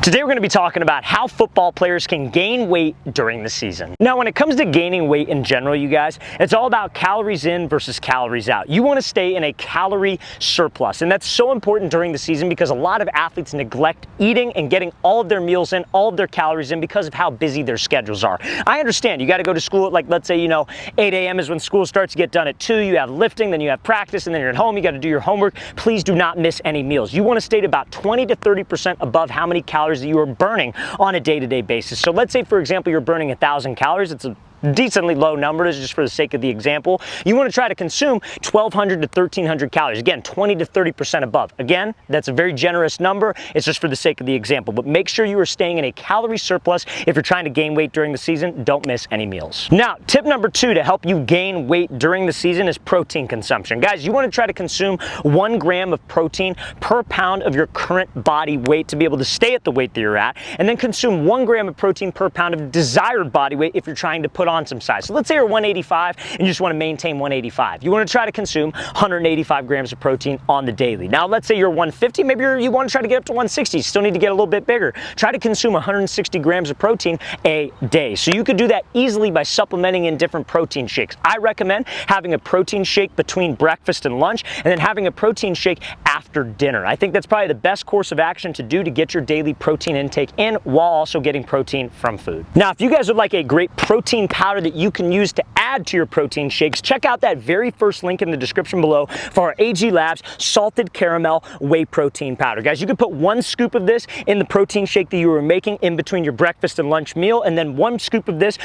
Today we're going to be talking about how football players can gain weight during the season. Now when it comes to gaining weight in general, you guys, it's all about calories in versus calories out. You want to stay in a calorie surplus, and that's so important during the season because a lot of athletes neglect eating and getting all of their meals in, all of their calories in because of how busy their schedules are. I understand you got to go to school at, like, let's say, 8 a.m. is when school starts, you get done at 2, you have lifting, then you have practice, and then you're at home, you got to do your homework. Please do not miss any meals. You want to stay at about 20 to 30% above how many calories that you are burning on a day-to-day basis. So let's say, for example, you're burning 1,000 calories. It's a decently low number, just for the sake of the example. You want to try to consume 1,200 to 1,300 calories. Again, 20 to 30% above. Again, that's a very generous number. It's just for the sake of the example. But make sure you are staying in a calorie surplus if you're trying to gain weight during the season. Don't miss any meals. Now, tip number 2 to help you gain weight during the season is protein consumption. Guys, you want to try to consume 1 gram of protein per pound of your current body weight to be able to stay at the weight that you're at, and then consume 1 gram of protein per pound of desired body weight if you're trying to put on some size. So let's say you're 185 and you just want to maintain 185. You want to try to consume 185 grams of protein on the daily. Now let's say you're 150, maybe you want to try to get up to 160. You still need to get a little bit bigger. Try to consume 160 grams of protein a day. So you could do that easily by supplementing in different protein shakes. I recommend having a protein shake between breakfast and lunch, and then having a protein shake after dinner. I think that's probably the best course of action to do to get your daily protein intake in while also getting protein from food. Now, if you guys would like a great protein powder that you can use to add to your protein shakes, check out that very first link in the description below for our AG Labs salted caramel whey protein powder. Guys, you can put 1 scoop of this in the protein shake that you were making in between your breakfast and lunch meal, and then 1 scoop of this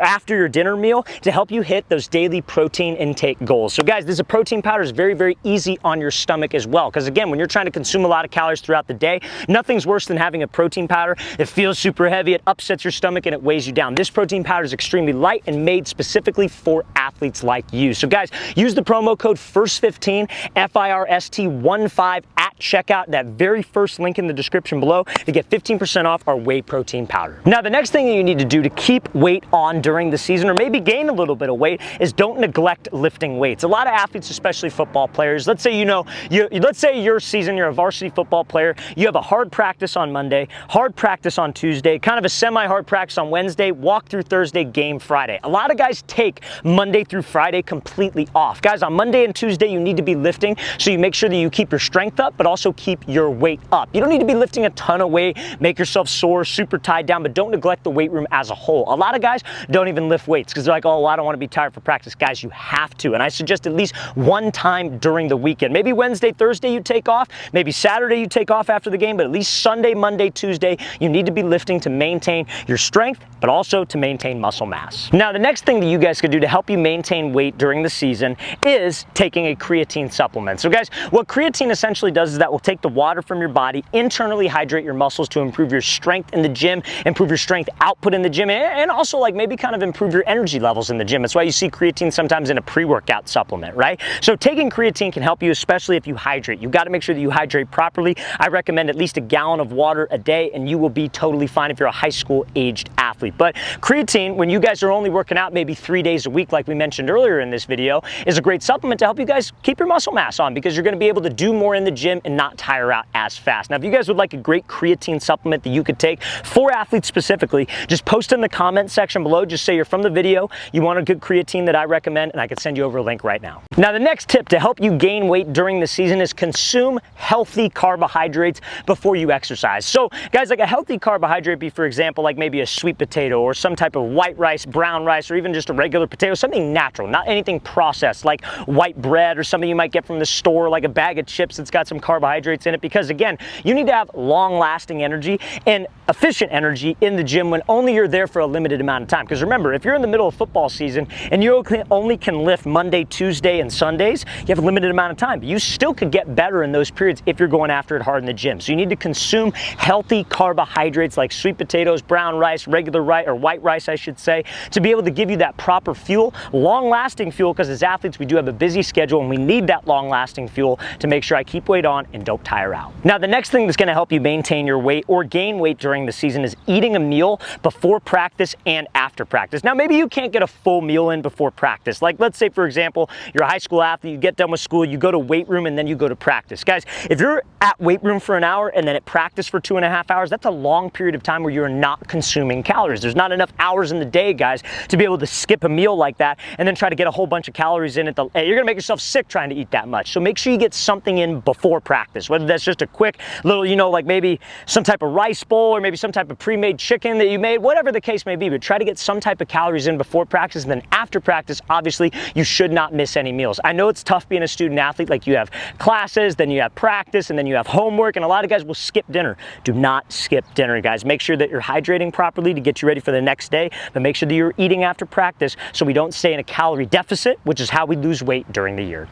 after your dinner meal to help you hit those daily protein intake goals. So guys, this protein powder is very, very easy on your stomach as well, because again, when you're trying to consume a lot of calories throughout the day, nothing's worse than having a protein powder. It feels super heavy, it upsets your stomach, and it weighs you down. This protein powder is extremely light and made specifically for athletes like you. So guys, use the promo code FIRST15, FIRST15 at checkout, that very first link in the description below, to get 15% off our whey protein powder. Now, the next thing that you need to do to keep weight on during the season, or maybe gain a little bit of weight, is don't neglect lifting weights. A lot of athletes, especially football players, let's say let's say your season, you're a varsity football player, you have a hard practice on Monday, hard practice on Tuesday, kind of a semi-hard practice on Wednesday, walk through Thursday, game Friday. A lot of guys take Monday through Friday completely off. Guys, on Monday and Tuesday, you need to be lifting, so you make sure that you keep your strength up, but also keep your weight up. You don't need to be lifting a ton of weight, make yourself sore, super tied down, but don't neglect the weight room as a whole. A lot of guys don't even lift weights because they're like, oh, well, I don't want to be tired for practice. Guys, you have to, and I suggest at least 1 time during the weekend. Maybe Wednesday, Thursday you take off, maybe Saturday you take off after the game, but at least Sunday, Monday, Tuesday, you need to be lifting to maintain your strength, but also to maintain muscle mass. Now, the next thing that you guys could do to help you maintain weight during the season is taking a creatine supplement. So guys, what creatine essentially does is that will take the water from your body, internally hydrate your muscles to improve your strength in the gym, improve your strength output in the gym, and also like maybe kind of improve your energy levels in the gym. That's why you see creatine sometimes in a pre-workout supplement, right? So taking creatine can help you, especially if you hydrate. You've got to make sure that you hydrate properly. I recommend at least 1 gallon of water a day, and you will be totally fine if you're a high school aged athlete. But creatine, when you guys are only working out maybe 3 days a week, like we mentioned earlier in this video, is a great supplement to help you guys keep your muscle mass on, because you're going to be able to do more in the gym and not tire out as fast. Now, if you guys would like a great creatine supplement that you could take for athletes specifically, just post in the comment section below. Just say you're from the video, you want a good creatine that I recommend, and I can send you over a link right now. Now, the next tip to help you gain weight during the season is consume healthy carbohydrates before you exercise. So guys, like a healthy carbohydrate be, for example, like maybe a sweet potato or some type of white rice, brown rice, or even just a regular potato, something natural, not anything processed like white bread or something you might get from the store, like a bag of chips that's got some carbohydrates in it, because again, you need to have long-lasting energy and efficient energy in the gym when only you're there for a limited amount of time. Because remember, if you're in the middle of football season and you only can lift Monday, Tuesday, and Sundays, you have a limited amount of time, but you still could get better in those periods if you're going after it hard in the gym. So you need to consume healthy carbohydrates like sweet potatoes, brown rice, regular rice, or white rice, I should say, to be able to give you that proper fuel, long-lasting fuel, because as athletes, we do have a busy schedule and we need that long-lasting fuel to make sure I keep weight on and don't tire out. Now, the next thing that's going to help you maintain your weight or gain weight during the season is eating a meal before practice and after after practice. Now, maybe you can't get a full meal in before practice. Like, let's say, for example, you're a high school athlete, you get done with school, you go to weight room, and then you go to practice. Guys, if you're at weight room for an hour and then at practice for 2.5 hours, that's a long period of time where you're not consuming calories. There's not enough hours in the day, guys, to be able to skip a meal like that and then try to get a whole bunch of calories in you're gonna make yourself sick trying to eat that much. So make sure you get something in before practice, whether that's just a quick little, like maybe some type of rice bowl or maybe some type of pre-made chicken that you made, whatever the case may be, but try to get some type of calories in before practice. And then after practice, obviously, you should not miss any meals. I know it's tough being a student athlete, like you have classes, then you have practice, and then you have homework, and a lot of guys will skip dinner. Do not skip dinner, guys. Make sure that you're hydrating properly to get you ready for the next day, but make sure that you're eating after practice so we don't stay in a calorie deficit, which is how we lose weight during the year.